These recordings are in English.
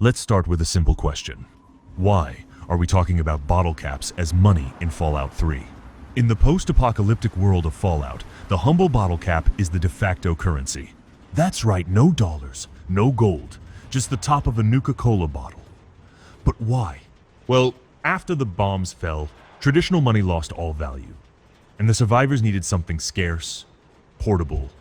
Let's start with a simple question. Why are we talking about bottle caps as money in Fallout 3? In the post-apocalyptic world of Fallout, the humble bottle cap is the de facto currency. That's right, no dollars, no gold, just the top of a Nuka-Cola bottle. But why? Well, after the bombs fell, traditional money lost all value, and the survivors needed something scarce, portable,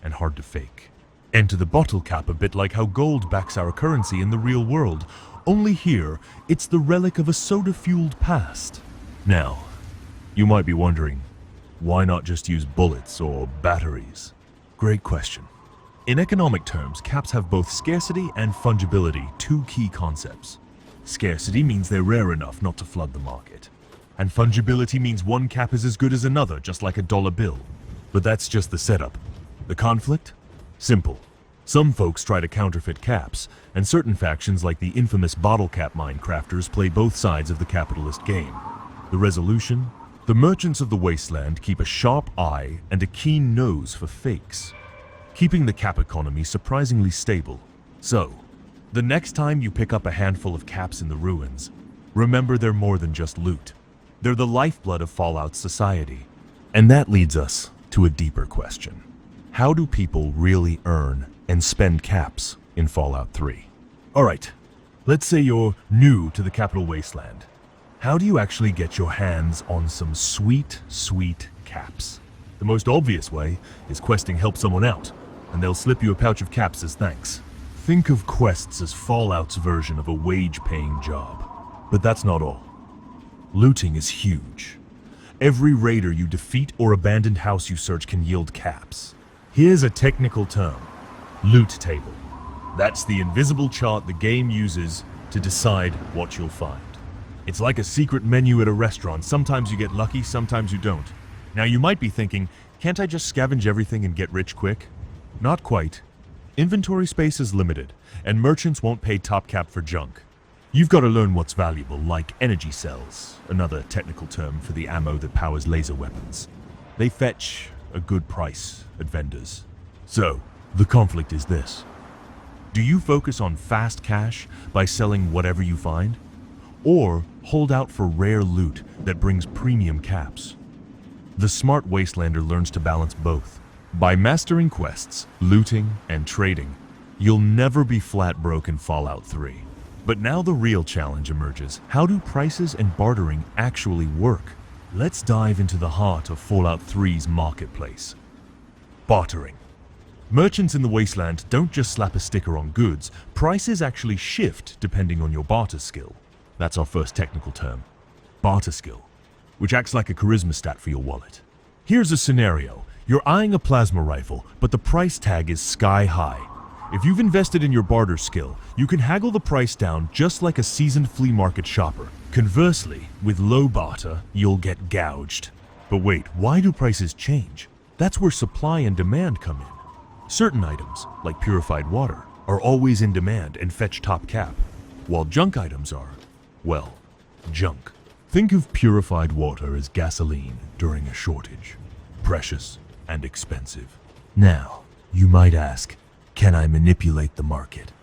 and hard to fake. Enter the bottle cap, a bit like how gold backs our currency in the real world, only here, it's the relic of a soda-fueled past. Now, you might be wondering, why not just use bullets or batteries? Great question. In economic terms, caps have both scarcity and fungibility, two key concepts. Scarcity means they're rare enough not to flood the market. And fungibility means one cap is as good as another, just like a dollar bill. But that's just the setup. The conflict? Simple. Some folks try to counterfeit caps, and certain factions like the infamous bottle cap minecrafters play both sides of the capitalist game. The resolution? The merchants of the wasteland keep a sharp eye and a keen nose for fakes, keeping the cap economy surprisingly stable. So, the next time you pick up a handful of caps in the ruins, remember they're more than just loot. They're the lifeblood of Fallout's society. And that leads us to a deeper question. How do people really earn and spend caps in Fallout 3? Alright, let's say you're new to the Capital Wasteland. How do you actually get your hands on some sweet, sweet caps? The most obvious way is questing help someone out, and they'll slip you a pouch of caps as thanks. Think of quests as Fallout's version of a wage-paying job. But that's not all. Looting is huge. Every raider you defeat or abandoned house you search can yield caps. Here's a technical term. Loot table. That's the invisible chart the game uses to decide what you'll find. It's like a secret menu at a restaurant. Sometimes you get lucky, sometimes you don't. Now you might be thinking, can't I just scavenge everything and get rich quick? Not quite. Inventory space is limited, and merchants won't pay top cap for junk. You've got to learn what's valuable, like energy cells, another technical term for the ammo that powers laser weapons. They fetch a good price at vendors. So, the conflict is this. Do you focus on fast cash by selling whatever you find? Or hold out for rare loot that brings premium caps? The smart Wastelander learns to balance both. By mastering quests, looting, and trading, you'll never be flat broke in Fallout 3. But now the real challenge emerges. How do prices and bartering actually work? Let's dive into the heart of Fallout 3's marketplace. Bartering. Merchants in the Wasteland don't just slap a sticker on goods. Prices actually shift depending on your barter skill. That's our first technical term. Barter skill, which acts like a charisma stat for your wallet. Here's a scenario. You're eyeing a plasma rifle, but the price tag is sky high. If you've invested in your barter skill, you can haggle the price down just like a seasoned flea market shopper. Conversely, with low barter, you'll get gouged. But wait, why do prices change? That's where supply and demand come in. Certain items, like purified water, are always in demand and fetch top cap, while junk items are, well, junk. Think of purified water as gasoline during a shortage. Precious and expensive. Now, you might ask, can I manipulate the market?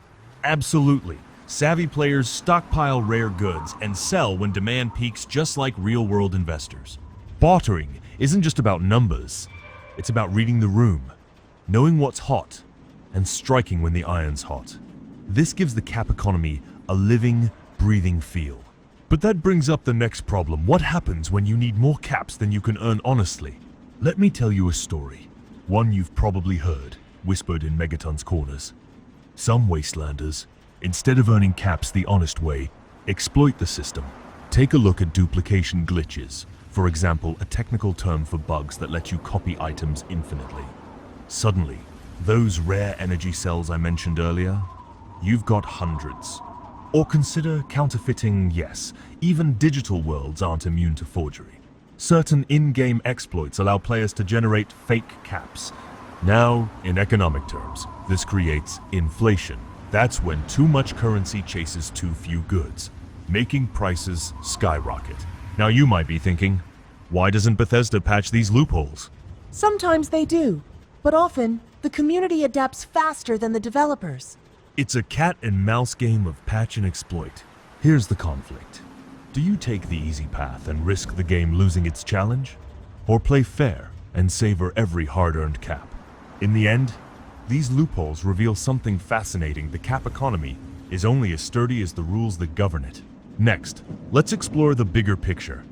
Absolutely. Savvy players stockpile rare goods and sell when demand peaks, just like real-world investors. Bartering isn't just about numbers. It's about reading the room, knowing what's hot, and striking when the iron's hot. This gives the cap economy a living, breathing feel. But that brings up the next problem. What happens when you need more caps than you can earn honestly? Let me tell you a story. One you've probably heard, whispered in Megaton's corners. Some Wastelanders, instead of earning caps the honest way, exploit the system. Take a look at duplication glitches. For example, a technical term for bugs that let you copy items infinitely. Suddenly, those rare energy cells I mentioned earlier, you've got hundreds. Or consider counterfeiting. Yes, even digital worlds aren't immune to forgery. Certain in-game exploits allow players to generate fake caps. Now, in economic terms, this creates inflation. That's when too much currency chases too few goods, making prices skyrocket. Now you might be thinking, why doesn't Bethesda patch these loopholes? Sometimes they do, but often the community adapts faster than the developers. It's a cat and mouse game of patch and exploit. Here's the conflict. Do you take the easy path and risk the game losing its challenge? Or play fair and savor every hard-earned cap? In the end, these loopholes reveal something fascinating. The cap economy is only as sturdy as the rules that govern it. Next, let's explore the bigger picture.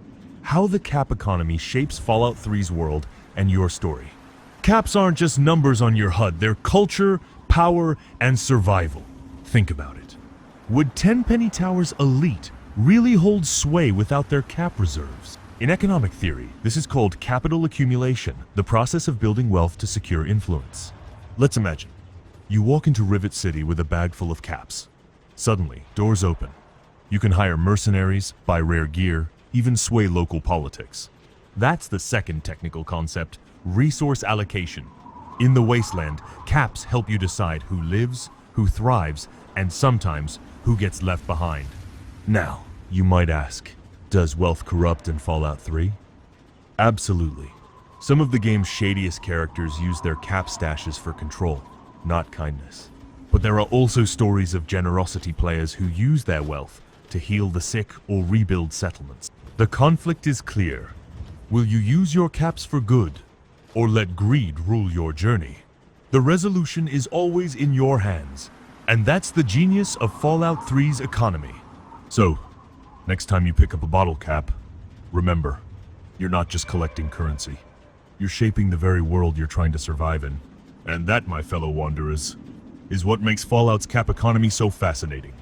How the cap economy shapes Fallout 3's world and your story. Caps aren't just numbers on your HUD, they're culture, power, and survival. Think about it. Would Tenpenny Tower's elite really hold sway without their cap reserves? In economic theory, this is called capital accumulation, the process of building wealth to secure influence. Let's imagine. You walk into Rivet City with a bag full of caps. Suddenly, doors open. You can hire mercenaries, buy rare gear, even sway local politics. That's the second technical concept, resource allocation. In the Wasteland, caps help you decide who lives, who thrives, and sometimes who gets left behind. Now, you might ask, does wealth corrupt in Fallout 3? Absolutely. Some of the game's shadiest characters use their cap stashes for control, not kindness. But there are also stories of generosity players who use their wealth to heal the sick or rebuild settlements. The conflict is clear. Will you use your caps for good, or let greed rule your journey? The resolution is always in your hands, and that's the genius of Fallout 3's economy. So, next time you pick up a bottle cap, remember, you're not just collecting currency. You're shaping the very world you're trying to survive in. And that, my fellow wanderers, is what makes Fallout's cap economy so fascinating.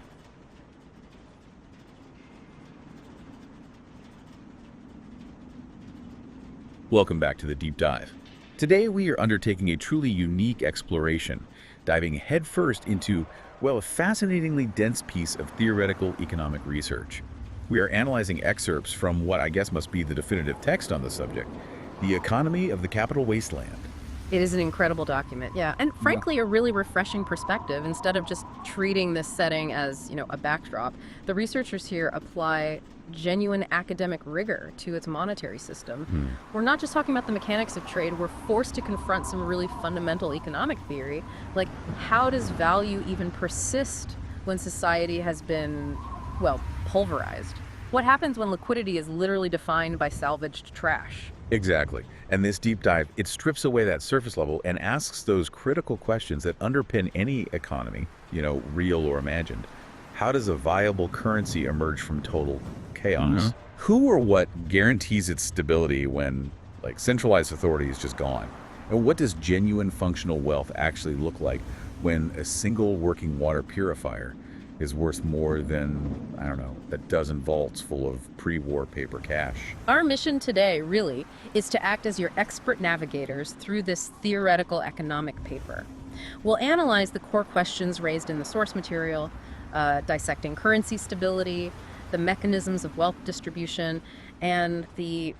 Welcome back to the Deep Dive. Today we are undertaking a truly unique exploration, diving headfirst into, well, a fascinatingly dense piece of theoretical economic research. We are analyzing excerpts from what I guess must be the definitive text on the subject, The Economy of the Capital Wasteland. It is an incredible document, yeah. And frankly, a really refreshing perspective. Instead of just treating this setting as, a backdrop, the researchers here apply genuine academic rigor to its monetary system. We're not just talking about the mechanics of trade, we're forced to confront some really fundamental economic theory, like how does value even persist when society has been, pulverized? What happens when liquidity is literally defined by salvaged trash? Exactly. And this deep dive, it strips away that surface level and asks those critical questions that underpin any economy, real or imagined. How does a viable currency emerge from total chaos? Who or what guarantees its stability when, centralized authority is just gone? And what does genuine functional wealth actually look like when a single working water purifier is worth more than, a dozen vaults full of pre-war paper cash? Our mission today, really, is to act as your expert navigators through this theoretical economic paper. We'll analyze the core questions raised in the source material, dissecting currency stability, the mechanisms of wealth distribution, and the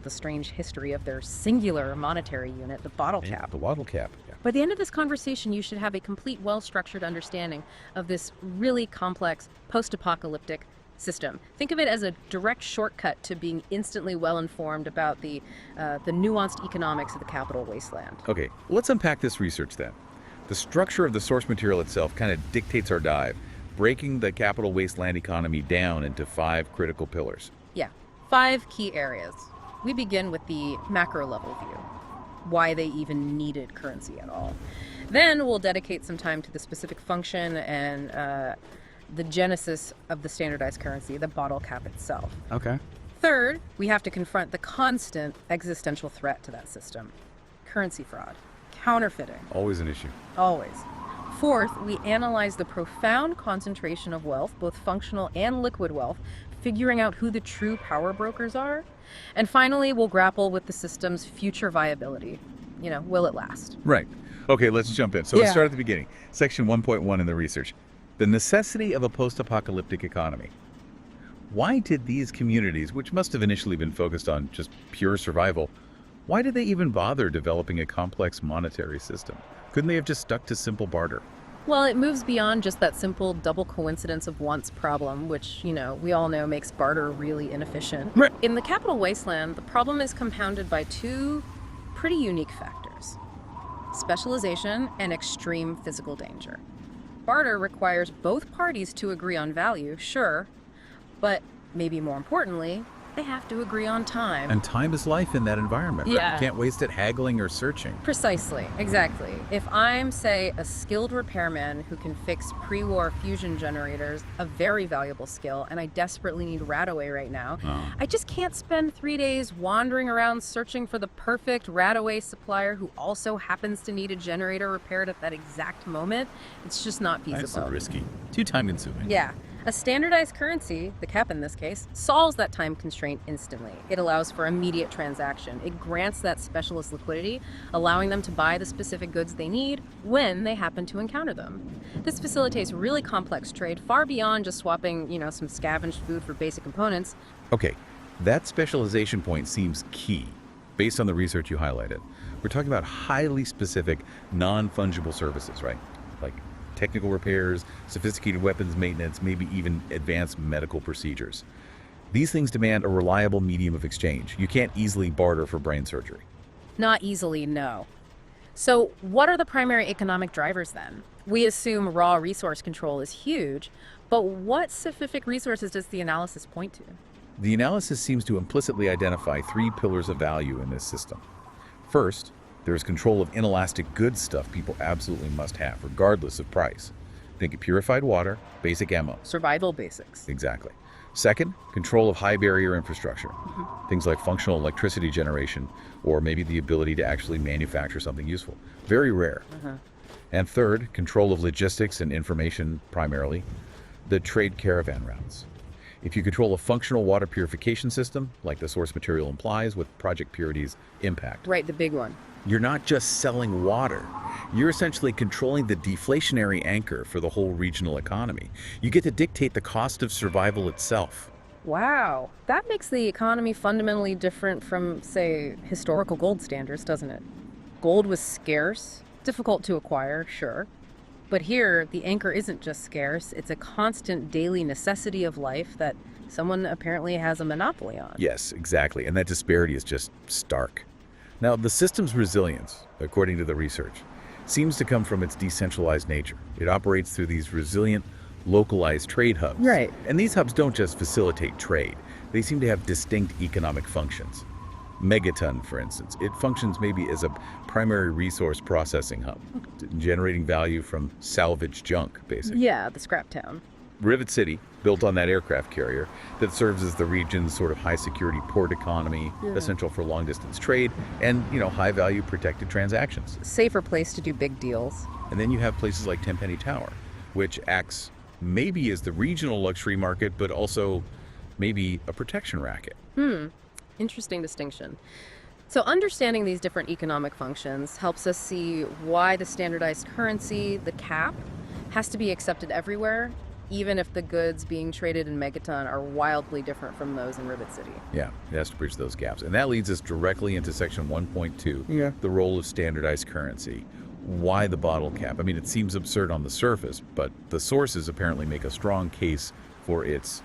strange history of their singular monetary unit, the bottle cap. The bottle cap. Yeah. By the end of this conversation, you should have a complete, well-structured understanding of this really complex, post-apocalyptic system. Think of it as a direct shortcut to being instantly well-informed about the nuanced economics of the Capital Wasteland. Okay, let's unpack this research then. The structure of the source material itself kind of dictates our dive, breaking the Capital Wasteland economy down into 5 critical pillars. Yeah, 5 key areas. We begin with the macro level view, why they even needed currency at all. Then we'll dedicate some time to the specific function and the genesis of the standardized currency, the bottle cap itself. Okay. Third, we have to confront the constant existential threat to that system, currency fraud, counterfeiting. Always an issue. Always. Fourth, we analyze the profound concentration of wealth, both functional and liquid wealth, figuring out who the true power brokers are. And finally, we'll grapple with the system's future viability. Will it last? Right. Okay, let's jump in. So let's start at the beginning. Section 1.1 in the research. The necessity of a post-apocalyptic economy. Why did these communities, which must have initially been focused on just pure survival, why did they even bother developing a complex monetary system? Couldn't they have just stuck to simple barter? Well, it moves beyond just that simple double coincidence of wants problem, which, we all know makes barter really inefficient. Right. In the Capital Wasteland, the problem is compounded by 2 pretty unique factors: specialization and extreme physical danger. Barter requires both parties to agree on value, sure, but maybe more importantly, they have to agree on time. And time is life in that environment. Yeah. You can't waste it haggling or searching. Precisely, exactly. If I'm, say, a skilled repairman who can fix pre-war fusion generators, a very valuable skill, and I desperately need Radaway right now, I just can't spend 3 days wandering around searching for the perfect Radaway supplier who also happens to need a generator repaired at that exact moment. It's just not feasible. That's so risky. Too time-consuming. Yeah. A standardized currency, the cap in this case, solves that time constraint instantly. It allows for immediate transaction. It grants that specialist liquidity, allowing them to buy the specific goods they need when they happen to encounter them. This facilitates really complex trade far beyond just swapping, some scavenged food for basic components. Okay, that specialization point seems key, based on the research you highlighted. We're talking about highly specific, non-fungible services, right? Like technical repairs, sophisticated weapons maintenance, maybe even advanced medical procedures. These things demand a reliable medium of exchange. You can't easily barter for brain surgery. Not easily, no. So what are the primary economic drivers then? We assume raw resource control is huge, but what specific resources does the analysis point to? The analysis seems to implicitly identify 3 pillars of value in this system. First, there is control of inelastic goods stuff people absolutely must have, regardless of price. Think of purified water, basic ammo. Survival basics. Exactly. Second, control of high barrier infrastructure. Things like functional electricity generation, or maybe the ability to actually manufacture something useful. Very rare. And third, control of logistics and information, primarily, the trade caravan routes. If you control a functional water purification system, like the source material implies with Project Purity's impact. Right, the big one. You're not just selling water. You're essentially controlling the deflationary anchor for the whole regional economy. You get to dictate the cost of survival itself. Wow, that makes the economy fundamentally different from, say, historical gold standards, doesn't it? Gold was scarce, difficult to acquire, sure. But here, the anchor isn't just scarce, it's a constant daily necessity of life that someone apparently has a monopoly on. Yes, exactly. And that disparity is just stark. Now, the system's resilience, according to the research, seems to come from its decentralized nature. It operates through these resilient, localized trade hubs. Right. And these hubs don't just facilitate trade. They seem to have distinct economic functions. Megaton, for instance, it functions maybe as a primary resource processing hub, generating value from salvaged junk, basically. Yeah, the scrap town. Rivet City, built on that aircraft carrier, that serves as the region's sort of high-security port economy, essential for long-distance trade, and, high-value protected transactions. Safer place to do big deals. And then you have places like Tenpenny Tower, which acts maybe as the regional luxury market, but also maybe a protection racket. Interesting distinction. So understanding these different economic functions helps us see why the standardized currency, the cap, has to be accepted everywhere, even if the goods being traded in Megaton are wildly different from those in Rivet City. Yeah, it has to bridge those gaps. And that leads us directly into section 1.2, the role of standardized currency. Why the bottle cap? I mean, it seems absurd on the surface, but the sources apparently make a strong case for its,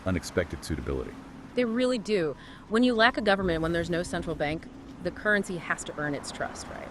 unexpected suitability. They really do. When you lack a government, when there's no central bank, the currency has to earn its trust, right?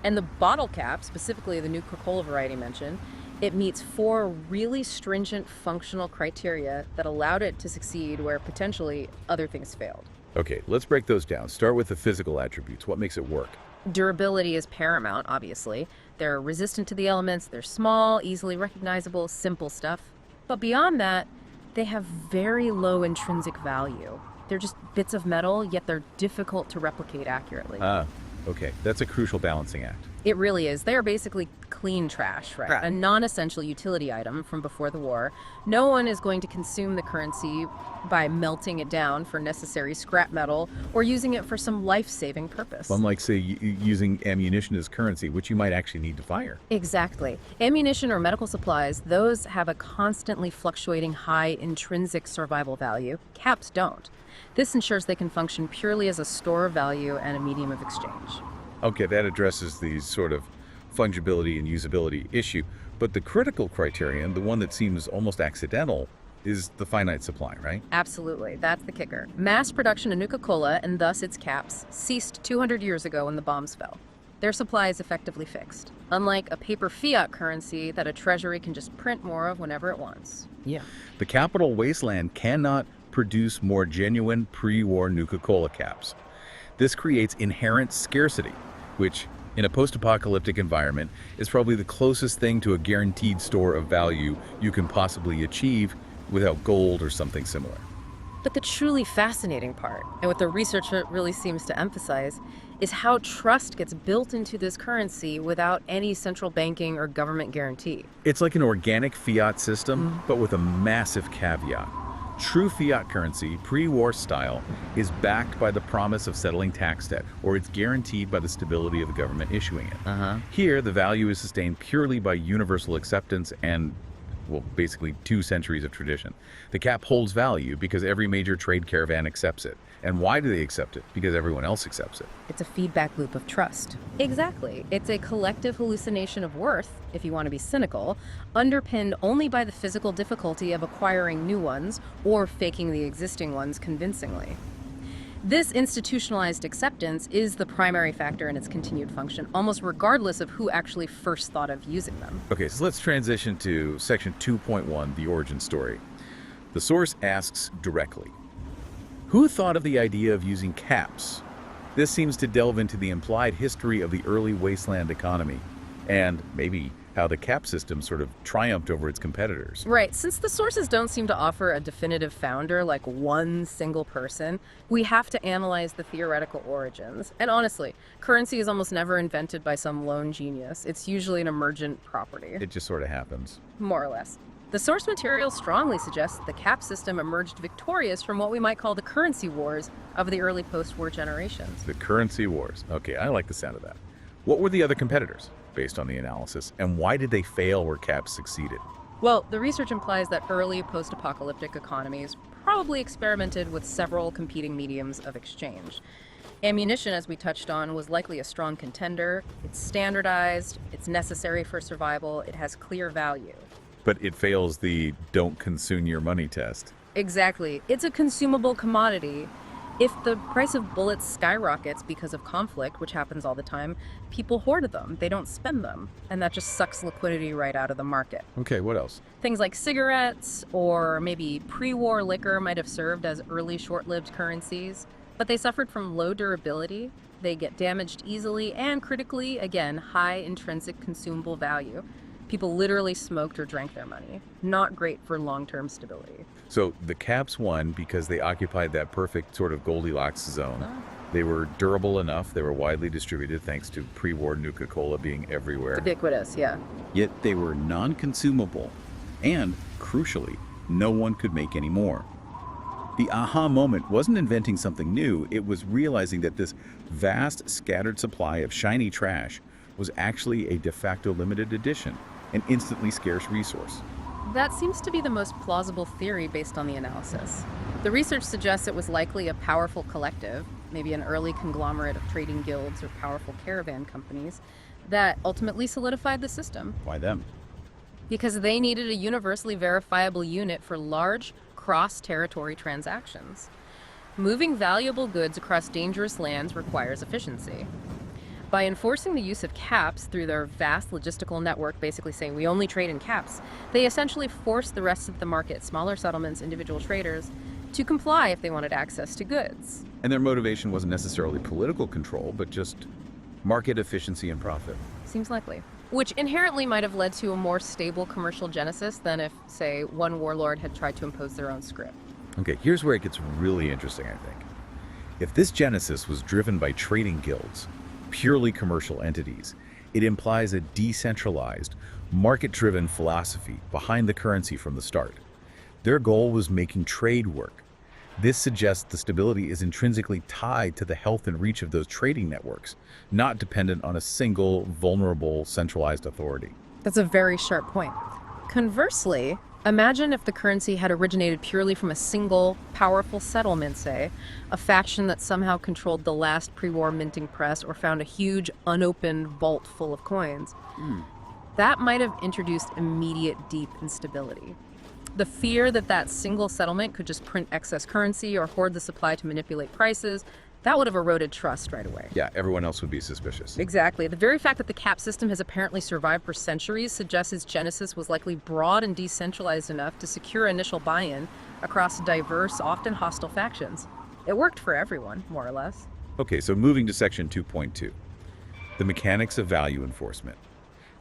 And the bottle cap, specifically the new Coca-Cola variety mentioned, it meets 4 really stringent functional criteria that allowed it to succeed where potentially other things failed. Okay, let's break those down. Start with the physical attributes. What makes it work? Durability is paramount, obviously. They're resistant to the elements, they're small, easily recognizable, simple stuff. But beyond that, they have very low intrinsic value. They're just bits of metal, yet they're difficult to replicate accurately. Okay, that's a crucial balancing act. It really is. They are basically clean trash, right? A non-essential utility item from before the war. No one is going to consume the currency by melting it down for necessary scrap metal or using it for some life-saving purpose. Unlike, say, using ammunition as currency, which you might actually need to fire. Exactly. Ammunition or medical supplies, those have a constantly fluctuating high intrinsic survival value. Caps don't. This ensures they can function purely as a store of value and a medium of exchange. Okay, that addresses the sort of fungibility and usability issue. But the critical criterion, the one that seems almost accidental, is the finite supply, right? Absolutely. That's the kicker. Mass production of Nuka-Cola, and thus its caps, ceased 200 years ago when the bombs fell. Their supply is effectively fixed, unlike a paper fiat currency that a treasury can just print more of whenever it wants. Yeah. The Capital Wasteland cannot produce more genuine pre-war Nuka-Cola caps. This creates inherent scarcity, which, in a post-apocalyptic environment, is probably the closest thing to a guaranteed store of value you can possibly achieve without gold or something similar. But the truly fascinating part, and what the researcher really seems to emphasize, is how trust gets built into this currency without any central banking or government guarantee. It's like an organic fiat system, but with a massive caveat. True fiat currency, pre-war style, is backed by the promise of settling tax debt, or it's guaranteed by the stability of the government issuing it. Here, the value is sustained purely by universal acceptance and, well, basically 2 centuries of tradition. The cap holds value because every major trade caravan accepts it. And why do they accept it? Because everyone else accepts it. It's a feedback loop of trust. Exactly. It's a collective hallucination of worth, if you want to be cynical, underpinned only by the physical difficulty of acquiring new ones or faking the existing ones convincingly. This institutionalized acceptance is the primary factor in its continued function, almost regardless of who actually first thought of using them. Okay, so let's transition to section 2.1, the origin story. The source asks directly, who thought of the idea of using caps? This seems to delve into the implied history of the early wasteland economy, and maybe how the cap system sort of triumphed over its competitors. Right. Since the sources don't seem to offer a definitive founder, like one single person, we have to analyze the theoretical origins. And honestly, currency is almost never invented by some lone genius. It's usually an emergent property. It just sort of happens. More or less. The source material strongly suggests the cap system emerged victorious from what we might call the currency wars of the early post-war generations. The currency wars. Okay, I like the sound of that. What were the other competitors, based on the analysis, and why did they fail where caps succeeded? Well, the research implies that early post-apocalyptic economies probably experimented with several competing mediums of exchange. Ammunition, as we touched on, was likely a strong contender. It's standardized, it's necessary for survival, it has clear value. But it fails the don't consume your money test. Exactly. It's a consumable commodity. If the price of bullets skyrockets because of conflict, which happens all the time, people hoard them. They don't spend them. And that just sucks liquidity right out of the market. Okay, what else? Things like cigarettes or maybe pre-war liquor might have served as early short-lived currencies, but they suffered from low durability. They get damaged easily and critically, again, high intrinsic consumable value. People literally smoked or drank their money. Not great for long-term stability. So the caps won because they occupied that perfect sort of Goldilocks zone. They were durable enough, they were widely distributed thanks to pre-war Nuka-Cola being everywhere. Ubiquitous, yeah. Yet they were non-consumable, and, crucially, no one could make any more. The aha moment wasn't inventing something new, it was realizing that this vast scattered supply of shiny trash was actually a de facto limited edition, an instantly scarce resource. That seems to be the most plausible theory based on the analysis. The research suggests it was likely a powerful collective, maybe an early conglomerate of trading guilds or powerful caravan companies, that ultimately solidified the system. Why them? Because they needed a universally verifiable unit for large, cross-territory transactions. Moving valuable goods across dangerous lands requires efficiency. By enforcing the use of caps through their vast logistical network, basically saying we only trade in caps, they essentially forced the rest of the market, smaller settlements, individual traders, to comply if they wanted access to goods. And their motivation wasn't necessarily political control, but just market efficiency and profit. Seems likely. Which inherently might have led to a more stable commercial genesis than if, say, one warlord had tried to impose their own script. Okay, here's where it gets really interesting, I think. If this genesis was driven by trading guilds, purely commercial entities, it implies a decentralized, market-driven philosophy behind the currency from the start. Their goal was making trade work. This suggests the stability is intrinsically tied to the health and reach of those trading networks, not dependent on a single, vulnerable, centralized authority. That's a very sharp point. Conversely, imagine if the currency had originated purely from a single, powerful settlement, say, a faction that somehow controlled the last pre-war minting press or found a huge, unopened vault full of coins. That might have introduced immediate, deep instability. The fear that that single settlement could just print excess currency or hoard the supply to manipulate prices, That would have eroded trust right away. Yeah, everyone else would be suspicious. Exactly. The very fact that the cap system has apparently survived for centuries suggests its genesis was likely broad and decentralized enough to secure initial buy-in across diverse, often hostile factions. It worked for everyone, more or less. Okay, so moving to section 2.2, the mechanics of value enforcement.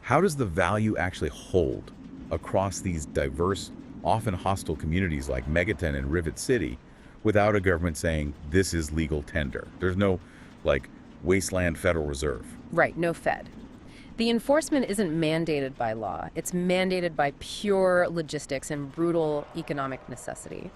How does the value actually hold across these diverse, often hostile communities like Megaton and Rivet City without a government saying this is legal tender? There's no, like, Wasteland Federal Reserve. Right, no Fed. The enforcement isn't mandated by law. It's mandated by pure logistics and brutal economic necessity.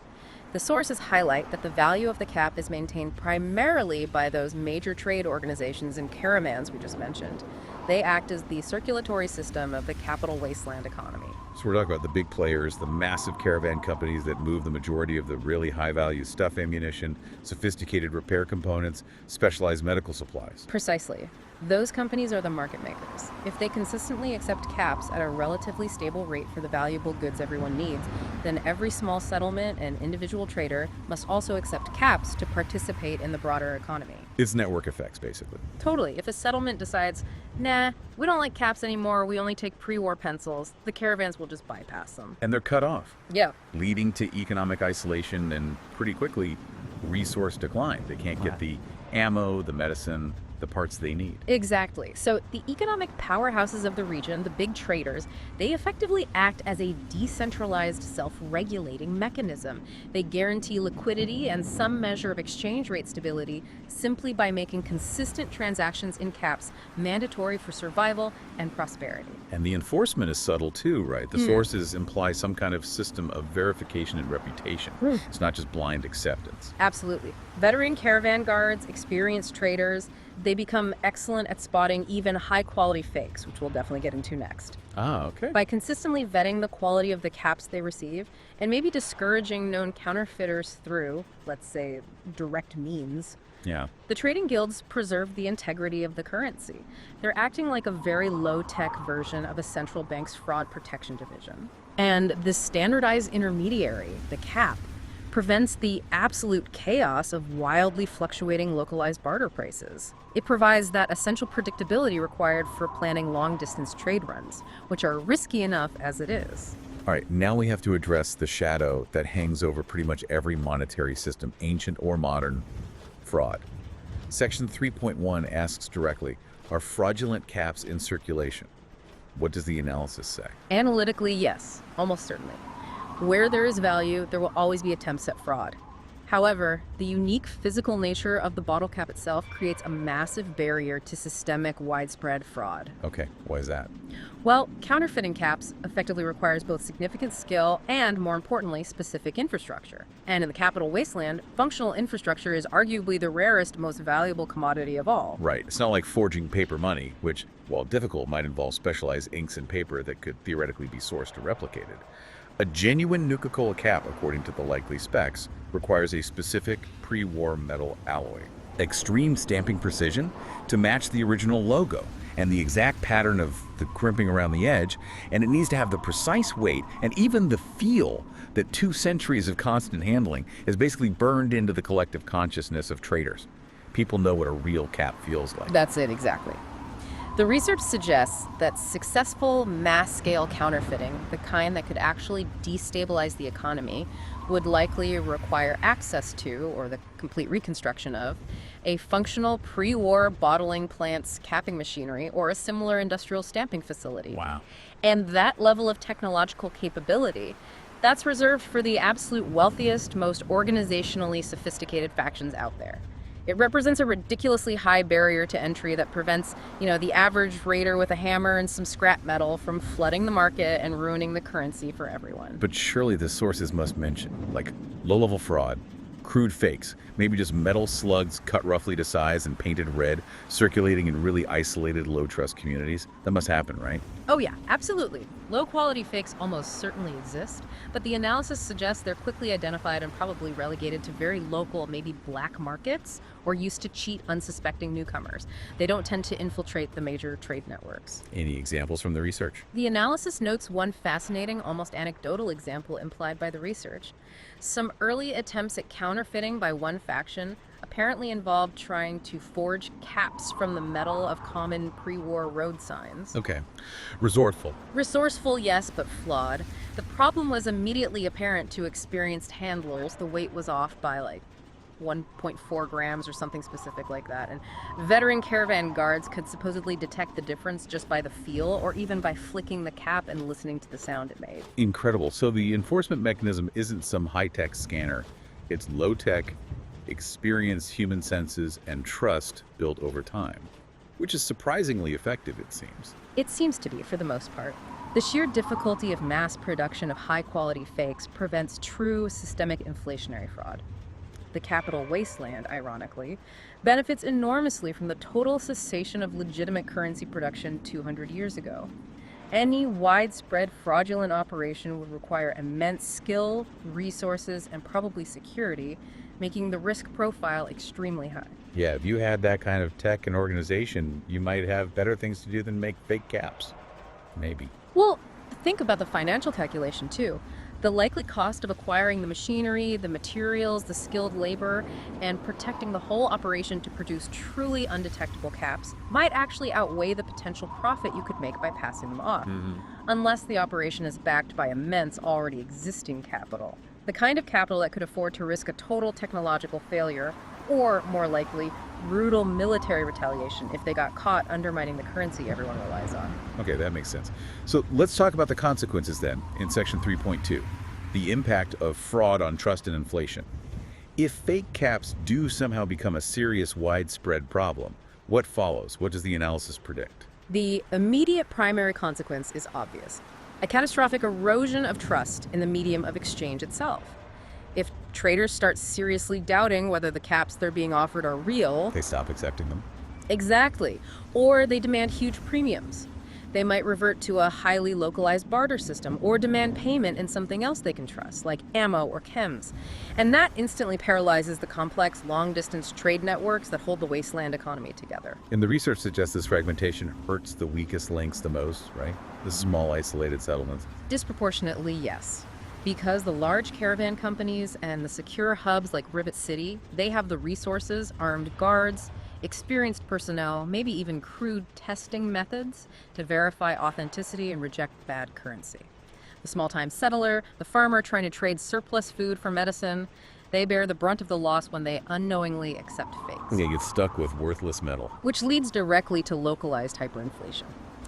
The sources highlight that the value of the cap is maintained primarily by those major trade organizations and caravans we just mentioned. They act as the circulatory system of the Capital Wasteland economy. So we're talking about the big players, the massive caravan companies that move the majority of the really high-value stuff, ammunition, sophisticated repair components, specialized medical supplies. Precisely. Those companies are the market makers. If they consistently accept caps at a relatively stable rate for the valuable goods everyone needs, then every small settlement and individual trader must also accept caps to participate in the broader economy. It's network effects, basically. Totally. If a settlement decides, nah, we don't like caps anymore, we only take pre-war pencils, the caravans will just bypass them. And they're cut off, Yeah. leading to economic isolation and pretty quickly resource decline. They can't get the ammo, the medicine, the parts they need. Exactly. So the economic powerhouses of the region, the big traders, they effectively act as a decentralized self-regulating mechanism. They guarantee liquidity and some measure of exchange rate stability simply by making consistent transactions in caps mandatory for survival and prosperity. And the enforcement is subtle too, right? The sources imply some kind of system of verification and reputation. It's not just blind acceptance. Absolutely. Veteran caravan guards, experienced traders, they become excellent at spotting even high-quality fakes, which we'll definitely get into next. Ah, okay. By consistently vetting the quality of the caps they receive and maybe discouraging known counterfeiters through, let's say, direct means, Yeah. the trading guilds preserve the integrity of the currency. They're acting like a very low-tech version of a central bank's fraud protection division. And this standardized intermediary, the cap, prevents the absolute chaos of wildly fluctuating localized barter prices. It provides that essential predictability required for planning long-distance trade runs, which are risky enough as it is. All right, now we have to address the shadow that hangs over pretty much every monetary system, ancient or modern: fraud. Section 3.1 asks directly, are fraudulent caps in circulation? What does the analysis say? Analytically, yes, almost certainly. Where there is value, there will always be attempts at fraud. However, the unique physical nature of the bottle cap itself creates a massive barrier to systemic, widespread fraud. Okay, why is that? Well, counterfeiting caps effectively requires both significant skill and, more importantly, specific infrastructure. And in the Capital Wasteland, functional infrastructure is arguably the rarest, most valuable commodity of all. Right, it's not like forging paper money, which, while difficult, might involve specialized inks and paper that could theoretically be sourced or replicated. A genuine Nuka-Cola cap, according to the likely specs, requires a specific pre-war metal alloy, extreme stamping precision to match the original logo, and the exact pattern of the crimping around the edge, and it needs to have the precise weight and even the feel that 2 centuries of constant handling is basically burned into the collective consciousness of traders. People know what a real cap feels like. That's it, exactly. The research suggests that successful mass-scale counterfeiting, the kind that could actually destabilize the economy, would likely require access to, or the complete reconstruction of, a functional pre-war bottling plant's capping machinery or a similar industrial stamping facility. Wow. And that level of technological capability, that's reserved for the absolute wealthiest, most organizationally sophisticated factions out there. It represents a ridiculously high barrier to entry that prevents, the average raider with a hammer and some scrap metal from flooding the market and ruining the currency for everyone. But surely the sources must mention, like, low-level fraud, crude fakes, maybe just metal slugs cut roughly to size and painted red, circulating in really isolated, low-trust communities. That must happen, right? Oh yeah, absolutely. Low-quality fakes almost certainly exist, but the analysis suggests they're quickly identified and probably relegated to very local, maybe black markets, or used to cheat unsuspecting newcomers. They don't tend to infiltrate the major trade networks. Any examples from the research? The analysis notes one fascinating, almost anecdotal example implied by the research. Some early attempts at counterfeiting by one faction apparently involved trying to forge caps from the metal of common pre-war road signs. Okay. Resourceful. Resourceful, yes, but flawed. The problem was immediately apparent to experienced handlers. The weight was off by like 1.4 grams or something specific like that. And veteran caravan guards could supposedly detect the difference just by the feel or even by flicking the cap and listening to the sound it made. Incredible. So the enforcement mechanism isn't some high-tech scanner. It's low-tech, experienced human senses and trust built over time, which is surprisingly effective, it seems. It seems to be, for the most part. The sheer difficulty of mass production of high-quality fakes prevents true systemic inflationary fraud. The Capital Wasteland, ironically, benefits enormously from the total cessation of legitimate currency production 200 years ago. Any widespread fraudulent operation would require immense skill, resources, and probably security, making the risk profile extremely high. Yeah, if you had that kind of tech and organization, you might have better things to do than make fake caps. Maybe. Well, think about the financial calculation, too. The likely cost of acquiring the machinery, the materials, the skilled labor, and protecting the whole operation to produce truly undetectable caps might actually outweigh the potential profit you could make by passing them off, unless the operation is backed by immense already existing capital. The kind of capital that could afford to risk a total technological failure, or, more likely, brutal military retaliation if they got caught undermining the currency everyone relies on. Okay, that makes sense. So let's talk about the consequences then in section 3.2, the impact of fraud on trust and inflation. If fake caps do somehow become a serious widespread problem, what follows? What does the analysis predict? The immediate primary consequence is obvious: a catastrophic erosion of trust in the medium of exchange itself. If traders start seriously doubting whether the caps they're being offered are real... They stop accepting them. Exactly. Or they demand huge premiums. They might revert to a highly localized barter system or demand payment in something else they can trust, like ammo or chems. And that instantly paralyzes the complex, long-distance trade networks that hold the wasteland economy together. And the research suggests this fragmentation hurts the weakest links the most, right? The small, isolated settlements. Disproportionately, yes. Because the large caravan companies and the secure hubs like Rivet City, they have the resources, armed guards, experienced personnel, maybe even crude testing methods to verify authenticity and reject bad currency. The small-time settler, the farmer trying to trade surplus food for medicine, they bear the brunt of the loss when they unknowingly accept fakes. They get stuck with worthless metal. Which leads directly to localized hyperinflation.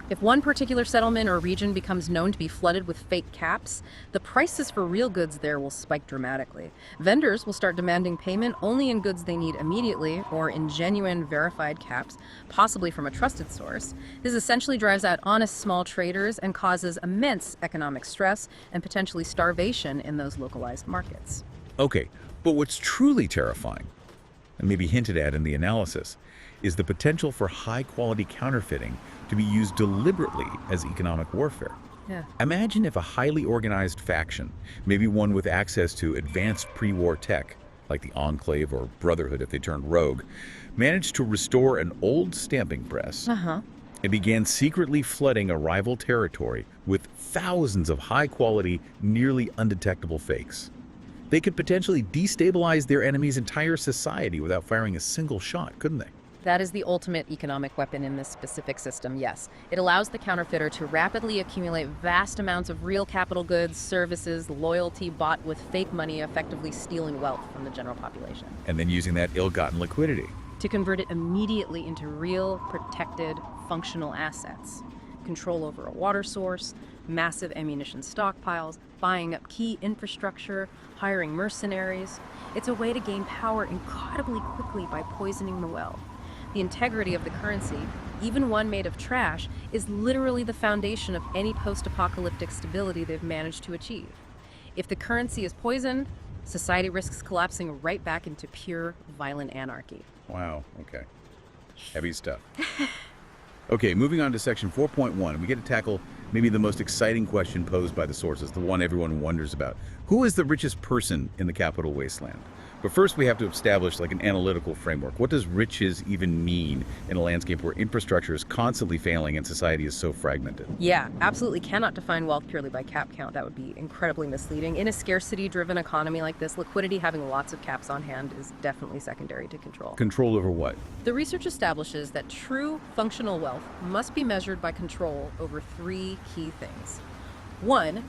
If one particular settlement or region becomes known to be flooded with fake caps, the prices for real goods there will spike dramatically. Vendors will start demanding payment only in goods they need immediately or in genuine verified caps, possibly from a trusted source. This essentially drives out honest small traders and causes immense economic stress and potentially starvation in those localized markets. Okay, but what's truly terrifying, and maybe hinted at in the analysis, is the potential for high-quality counterfeiting to be used deliberately as economic warfare. Yeah. Imagine if a highly organized faction, maybe one with access to advanced pre-war tech, like the Enclave or Brotherhood if they turned rogue, managed to restore an old stamping press and began secretly flooding a rival territory with thousands of high-quality, nearly undetectable fakes. They could potentially destabilize their enemy's entire society without firing a single shot, couldn't they? That is the ultimate economic weapon in this specific system, yes. It allows the counterfeiter to rapidly accumulate vast amounts of real capital goods, services, loyalty bought with fake money, effectively stealing wealth from the general population. And then using that ill-gotten liquidity to convert it immediately into real, protected, functional assets. Control over a water source, massive ammunition stockpiles, buying up key infrastructure, hiring mercenaries. It's a way to gain power incredibly quickly by poisoning the well. The integrity of the currency, even one made of trash, is literally the foundation of any post-apocalyptic stability they've managed to achieve. If the currency is poisoned, society risks collapsing right back into pure, violent anarchy. Wow, okay. Heavy stuff. Okay, moving on to section 4.1, we get to tackle maybe the most exciting question posed by the sources, the one everyone wonders about. Who is the richest person in the Capital Wasteland? But first we have to establish like an analytical framework. What does riches even mean in a landscape where infrastructure is constantly failing and society is so fragmented? Yeah, absolutely cannot define wealth purely by cap count. That would be incredibly misleading. In a scarcity-driven economy like this, liquidity, having lots of caps on hand, is definitely secondary to control. Control over what? The research establishes that true functional wealth must be measured by control over three key things. One,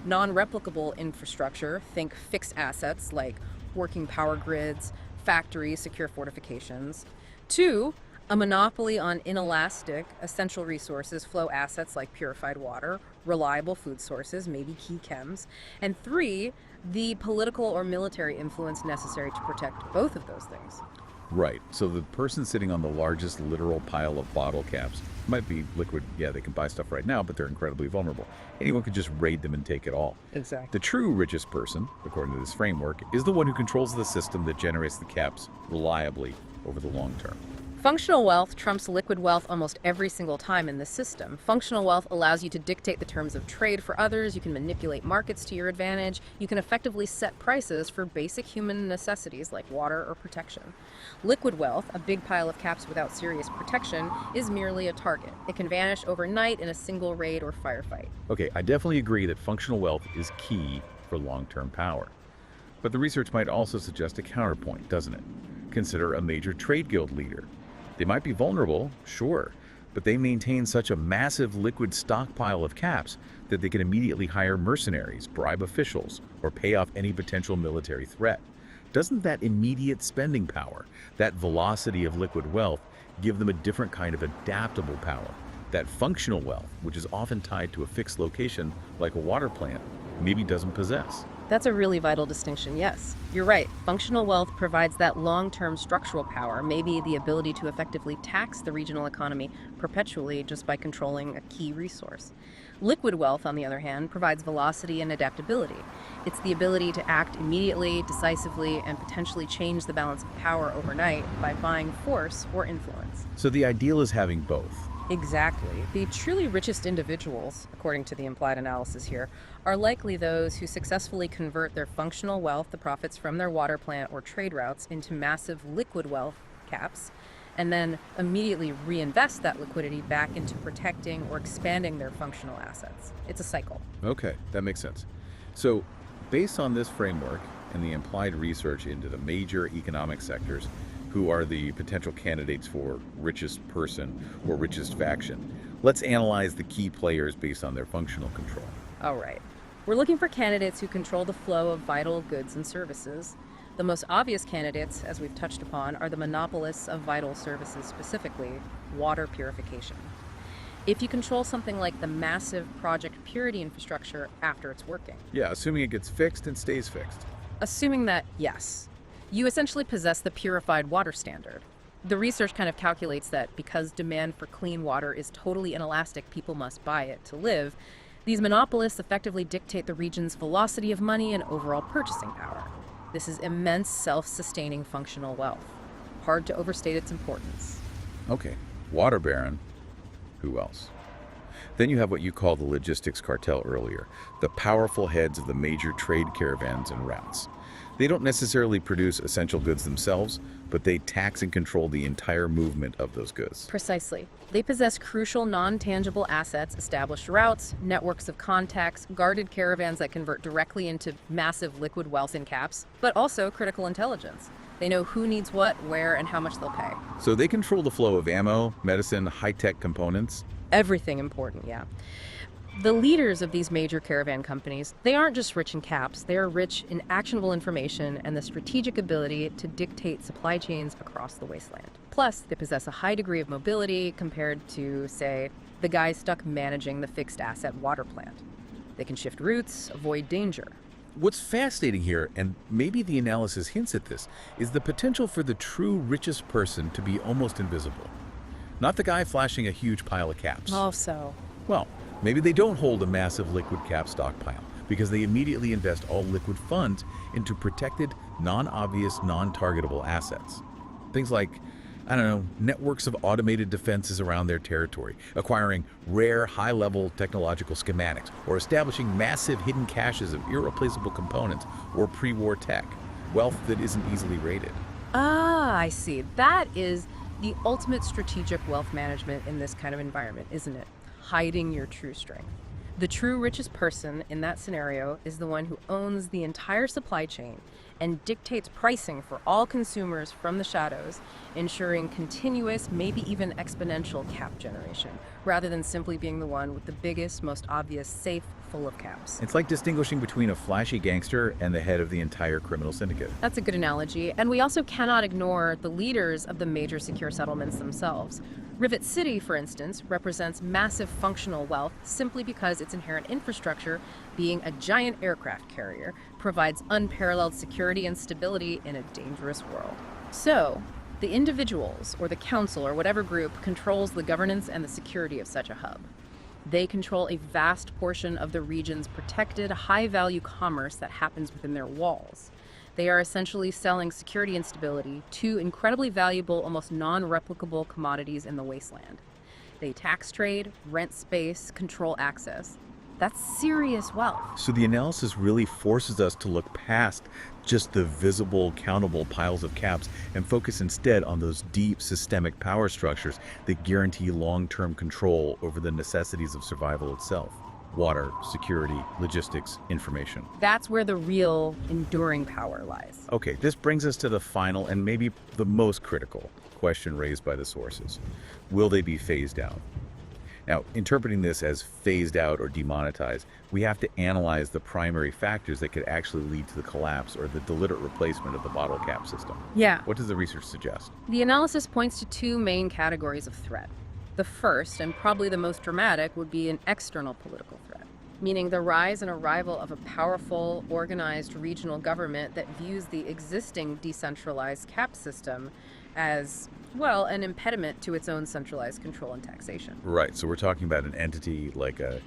non-replicable infrastructure, think fixed assets like working power grids, factories, secure fortifications. Two, a monopoly on inelastic, essential resources, flow assets like purified water, reliable food sources, maybe key chems. And three, the political or military influence necessary to protect both of those things. Right. So the person sitting on the largest literal pile of bottle caps might be liquid. Yeah, they can buy stuff right now, but they're incredibly vulnerable. Anyone could just raid them and take it all. Exactly. The true richest person, according to this framework, is the one who controls the system that generates the caps reliably over the long term. Functional wealth trumps liquid wealth almost every single time in this system. Functional wealth allows you to dictate the terms of trade for others, you can manipulate markets to your advantage, you can effectively set prices for basic human necessities like water or protection. Liquid wealth, a big pile of caps without serious protection, is merely a target. It can vanish overnight in a single raid or firefight. Okay, I definitely agree that functional wealth is key for long-term power. But the research might also suggest a counterpoint, doesn't it? Consider a major trade guild leader. They might be vulnerable, sure, but they maintain such a massive liquid stockpile of caps that they can immediately hire mercenaries, bribe officials, or pay off any potential military threat. Doesn't that immediate spending power, that velocity of liquid wealth, give them a different kind of adaptable power? That functional wealth, which is often tied to a fixed location like a water plant, maybe doesn't possess. That's a really vital distinction, yes. You're right. Functional wealth provides that long-term structural power, maybe the ability to effectively tax the regional economy perpetually just by controlling a key resource. Liquid wealth, on the other hand, provides velocity and adaptability. It's the ability to act immediately, decisively, and potentially change the balance of power overnight by buying force or influence. So the ideal is having both. Exactly. The truly richest individuals, according to the implied analysis here, are likely those who successfully convert their functional wealth, the profits from their water plant or trade routes, into massive liquid wealth caps, and then immediately reinvest that liquidity back into protecting or expanding their functional assets. It's a cycle. Okay, that makes sense. So, based on this framework and the implied research into the major economic sectors, who are the potential candidates for richest person or richest faction, let's analyze the key players based on their functional control. All right. We're looking for candidates who control the flow of vital goods and services. The most obvious candidates, as we've touched upon, are the monopolists of vital services, specifically water purification. If you control something like the massive project purity infrastructure after it's working. Yeah, assuming it gets fixed and stays fixed. Assuming that, yes, you essentially possess the purified water standard. The research kind of calculates that because demand for clean water is totally inelastic, people must buy it to live. These monopolists effectively dictate the region's velocity of money and overall purchasing power. This is immense self-sustaining functional wealth. Hard to overstate its importance. Okay, water baron. Who else? Then you have what you call the logistics cartel earlier, the powerful heads of the major trade caravans and routes. They don't necessarily produce essential goods themselves, but they tax and control the entire movement of those goods. Precisely. They possess crucial non-tangible assets, established routes, networks of contacts, guarded caravans that convert directly into massive liquid wealth in caps, but also critical intelligence. They know who needs what, where, and how much they'll pay. So they control the flow of ammo, medicine, high-tech components. Everything important, yeah. The leaders of these major caravan companies, they aren't just rich in caps, they are rich in actionable information and the strategic ability to dictate supply chains across the wasteland. Plus, they possess a high degree of mobility compared to, say, the guys stuck managing the fixed asset water plant. They can shift routes, avoid danger. What's fascinating here, and maybe the analysis hints at this, is the potential for the true richest person to be almost invisible. Not the guy flashing a huge pile of caps. Oh, so. Well, maybe they don't hold a massive liquid cap stockpile because they immediately invest all liquid funds into protected, non-obvious, non-targetable assets. Things like, I don't know, networks of automated defenses around their territory, acquiring rare, high-level technological schematics, or establishing massive hidden caches of irreplaceable components or pre-war tech. wealth that isn't easily rated. Ah, I see. That is the ultimate strategic wealth management in this kind of environment, isn't it? Hiding your true strength. The true richest person in that scenario is the one who owns the entire supply chain and dictates pricing for all consumers from the shadows, ensuring continuous, maybe even exponential cap generation, rather than simply being the one with the biggest, most obvious safe full of caps. It's like distinguishing between a flashy gangster and the head of the entire criminal syndicate. That's a good analogy. And we also cannot ignore the leaders of the major secure settlements themselves. Rivet City, for instance, represents massive functional wealth simply because its inherent infrastructure, being a giant aircraft carrier, provides unparalleled security and stability in a dangerous world. So, the individuals, or the council, or whatever group, controls the governance and the security of such a hub. They control a vast portion of the region's protected, high-value commerce that happens within their walls. They are essentially selling security and stability, two incredibly valuable, almost non-replicable commodities in the wasteland. They tax trade, rent space, control access. That's serious wealth. So the analysis really forces us to look past just the visible, countable piles of caps and focus instead on those deep systemic power structures that guarantee long-term control over the necessities of survival itself. Water, security, logistics, information. That's where the real, enduring power lies. Okay, this brings us to the final and maybe the most critical question raised by the sources. Will they be phased out? Now, interpreting this as phased out or demonetized, we have to analyze the primary factors that could actually lead to the collapse or the deliberate replacement of the bottle cap system. Yeah. What does the research suggest? The analysis points to two main categories of threat. The first, and probably the most dramatic, would be an external political threat, meaning the rise and arrival of a powerful, organized regional government that views the existing decentralized cap system as, well, an impediment to its own centralized control and taxation. Right, so we're talking about an entity like a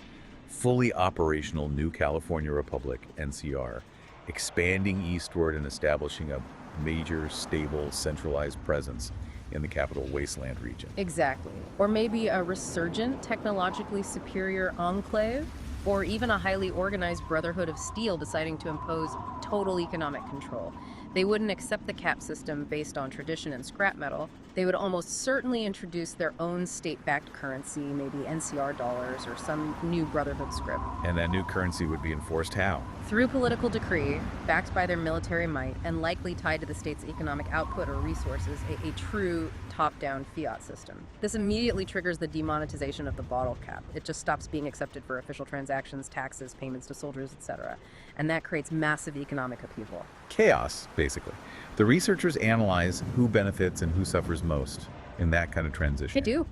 fully operational New California Republic, NCR, expanding eastward and establishing a major, stable, centralized presence in the Capital Wasteland region. Exactly. Or maybe a resurgent, technologically superior enclave, or even a highly organized Brotherhood of Steel deciding to impose total economic control. They wouldn't accept the cap system based on tradition and scrap metal. They would almost certainly introduce their own state-backed currency, maybe NCR dollars or some new Brotherhood script. And that new currency would be enforced how? Through political decree, backed by their military might, and likely tied to the state's economic output or resources, a true top-down fiat system. This immediately triggers the demonetization of the bottle cap. It just stops being accepted for official transactions, taxes, payments to soldiers, etc. And that creates massive economic upheaval. Chaos, basically. The researchers analyze who benefits and who suffers most in that kind of transition. They do.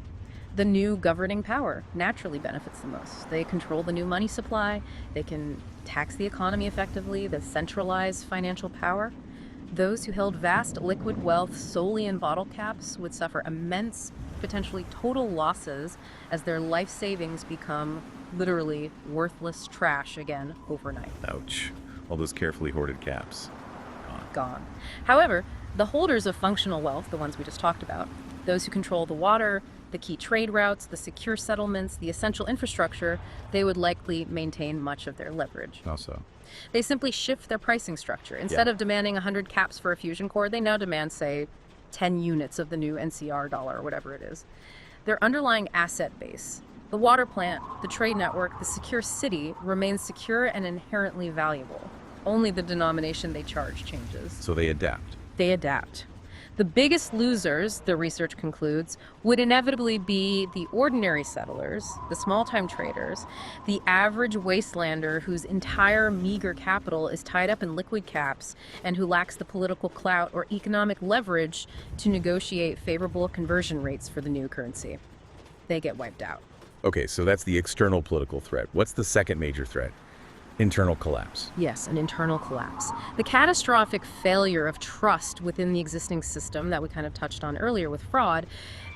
The new governing power naturally benefits the most. They control the new money supply. They can tax the economy effectively, the centralized financial power. Those who held vast liquid wealth solely in bottle caps would suffer immense, potentially total losses as their life savings become literally worthless trash again overnight. Ouch. All those carefully hoarded caps. Gone. However, the holders of functional wealth, the ones we just talked about, those who control the water, the key trade routes, the secure settlements, the essential infrastructure, they would likely maintain much of their leverage. How so? They simply shift their pricing structure. Instead of demanding 100 caps for a fusion core, they now demand, say, 10 units of the new NCR dollar or whatever it is. Their underlying asset base, the water plant, the trade network, the secure city, remains secure and inherently valuable. Only the denomination they charge changes. So they adapt. They adapt. The biggest losers, the research concludes, would inevitably be the ordinary settlers, the small-time traders, the average wastelander whose entire meager capital is tied up in liquid caps and who lacks the political clout or economic leverage to negotiate favorable conversion rates for the new currency. They get wiped out. Okay, so that's the external political threat. What's the second major threat? Internal collapse. Yes, an internal collapse. The catastrophic failure of trust within the existing system that we kind of touched on earlier with fraud,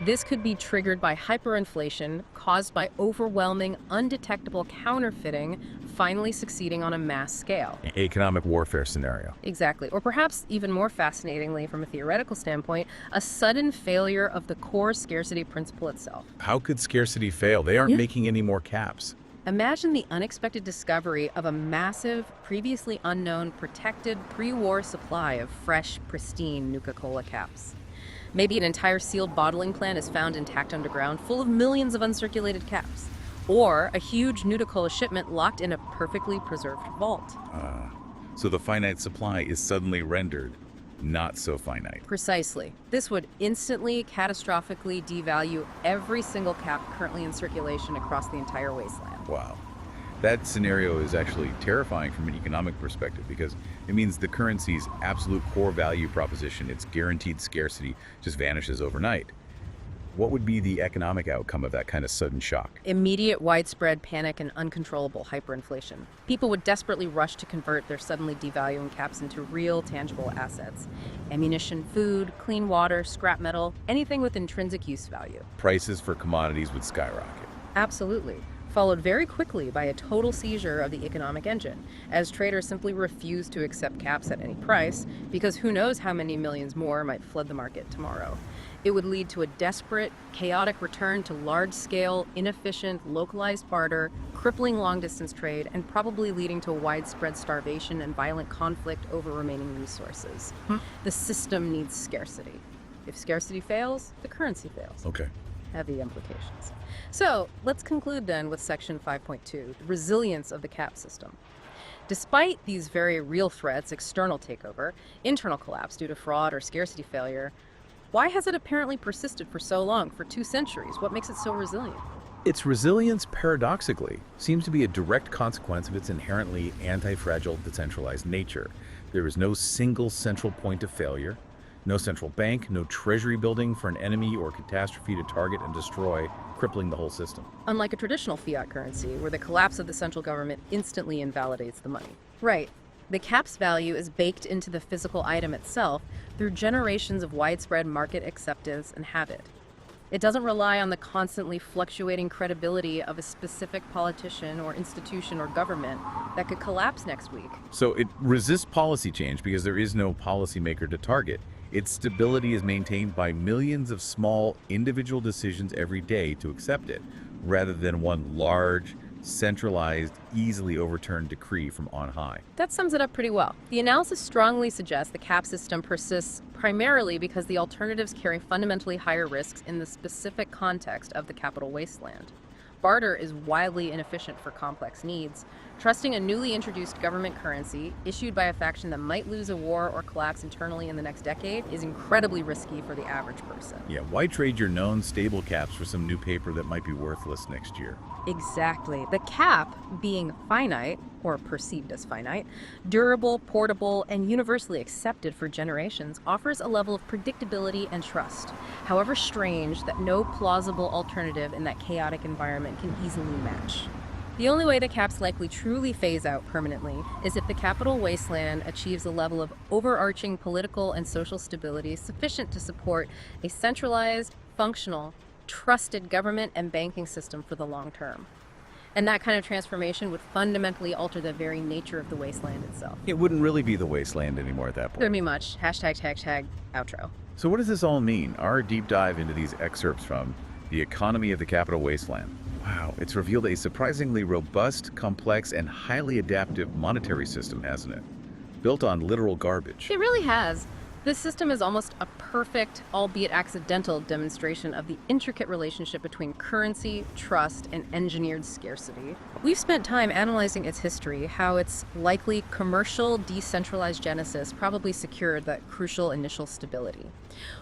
this could be triggered by hyperinflation caused by overwhelming, undetectable counterfeiting finally succeeding on a mass scale. Economic warfare scenario. Exactly. Or perhaps even more fascinatingly from a theoretical standpoint, a sudden failure of the core scarcity principle itself. How could scarcity fail? They aren't making any more caps. Imagine the unexpected discovery of a massive, previously unknown, protected pre-war supply of fresh, pristine Nuka-Cola caps. Maybe an entire sealed bottling plant is found intact underground, full of millions of uncirculated caps. Or a huge Nuka-Cola shipment locked in a perfectly preserved vault. So the finite supply is suddenly rendered not so finite. Precisely. This would instantly, catastrophically devalue every single cap currently in circulation across the entire wasteland. Wow. That scenario is actually terrifying from an economic perspective because it means the currency's absolute core value proposition, its guaranteed scarcity, just vanishes overnight. What would be the economic outcome of that kind of sudden shock? Immediate widespread panic and uncontrollable hyperinflation. People would desperately rush to convert their suddenly devaluing caps into real, tangible assets. Ammunition, food, clean water, scrap metal, anything with intrinsic use value. Prices for commodities would skyrocket. Absolutely. Followed very quickly by a total seizure of the economic engine, as traders simply refused to accept caps at any price, because who knows how many millions more might flood the market tomorrow. It would lead to a desperate, chaotic return to large-scale, inefficient, localized barter, crippling long-distance trade, and probably leading to widespread starvation and violent conflict over remaining resources. The system needs scarcity. If scarcity fails, the currency fails. Okay. Heavy implications. So let's conclude then with section 5.2, the resilience of the cap system. Despite these very real threats, external takeover, internal collapse due to fraud or scarcity failure, why has it apparently persisted for so long, for 2 centuries? What makes it so resilient? Its resilience, paradoxically, seems to be a direct consequence of its inherently anti-fragile, decentralized nature. There is no single central point of failure, no central bank, no treasury building for an enemy or catastrophe to target and destroy, crippling the whole system. Unlike a traditional fiat currency, where the collapse of the central government instantly invalidates the money. Right. The cap's value is baked into the physical item itself through generations of widespread market acceptance and habit. It doesn't rely on the constantly fluctuating credibility of a specific politician or institution or government that could collapse next week. So it resists policy change because there is no policymaker to target. Its stability is maintained by millions of small individual decisions every day to accept it, rather than one large, centralized, easily overturned decree from on high. That sums it up pretty well. The analysis strongly suggests the cap system persists primarily because the alternatives carry fundamentally higher risks in the specific context of the Capital Wasteland. Barter is wildly inefficient for complex needs. Trusting a newly introduced government currency issued by a faction that might lose a war or collapse internally in the next decade is incredibly risky for the average person. Yeah, why trade your known stable caps for some new paper that might be worthless next year? Exactly. The cap, being finite, or perceived as finite, durable, portable, and universally accepted for generations, offers a level of predictability and trust, however strange that no plausible alternative in that chaotic environment can easily match. The only way the caps likely truly phase out permanently is if the Capital Wasteland achieves a level of overarching political and social stability sufficient to support a centralized, functional, trusted government and banking system for the long term. And that kind of transformation would fundamentally alter the very nature of the wasteland itself. It wouldn't really be the wasteland anymore at that point. Couldn't be much. Hashtag outro. So what does this all mean? Our deep dive into these excerpts from The Economy of the Capital Wasteland. Wow, it's revealed a surprisingly robust, complex, and highly adaptive monetary system, hasn't it? Built on literal garbage. It really has. This system is almost a perfect, albeit accidental, demonstration of the intricate relationship between currency, trust, and engineered scarcity. We've spent time analyzing its history, how its likely commercial, decentralized genesis probably secured that crucial initial stability.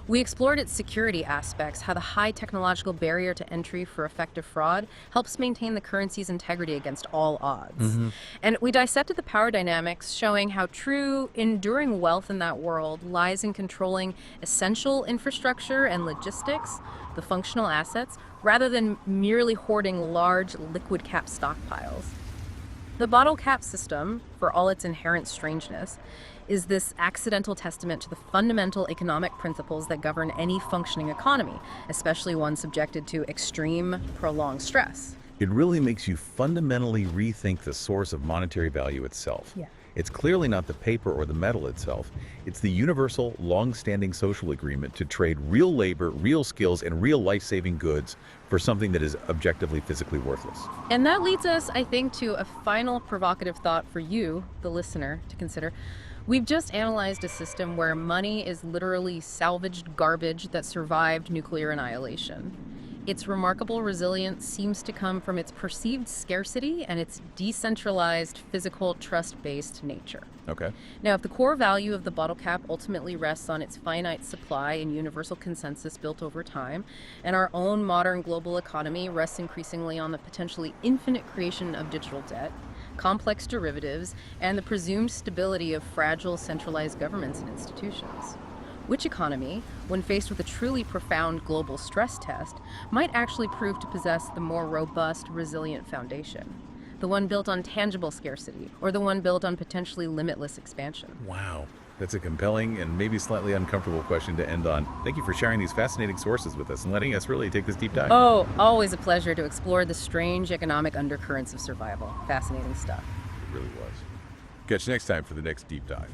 We explored its security aspects, how the high technological barrier to entry for effective fraud helps maintain the currency's integrity against all odds. And we dissected the power dynamics, showing how true, enduring wealth in that world lies in controlling essential infrastructure and logistics, the functional assets, rather than merely hoarding large liquid cap stockpiles. The bottle cap system, for all its inherent strangeness, is this accidental testament to the fundamental economic principles that govern any functioning economy, especially one subjected to extreme, prolonged stress. It really makes you fundamentally rethink the source of monetary value itself. Yeah. It's clearly not the paper or the metal itself. It's the universal, long-standing social agreement to trade real labor, real skills, and real life-saving goods for something that is objectively physically worthless. And that leads us, I think, to a final provocative thought for you, the listener, to consider. We've just analyzed a system where money is literally salvaged garbage that survived nuclear annihilation. Its remarkable resilience seems to come from its perceived scarcity and its decentralized, physical, trust-based nature. Okay. Now, if the core value of the bottle cap ultimately rests on its finite supply and universal consensus built over time, and our own modern global economy rests increasingly on the potentially infinite creation of digital debt, complex derivatives, and the presumed stability of fragile centralized governments and institutions, which economy, when faced with a truly profound global stress test, might actually prove to possess the more robust, resilient foundation? The one built on tangible scarcity, or the one built on potentially limitless expansion? Wow. That's a compelling and maybe slightly uncomfortable question to end on. Thank you for sharing these fascinating sources with us and letting us really take this deep dive. Oh, always a pleasure to explore the strange economic undercurrents of survival. Fascinating stuff. It really was. Catch you next time for the next deep dive.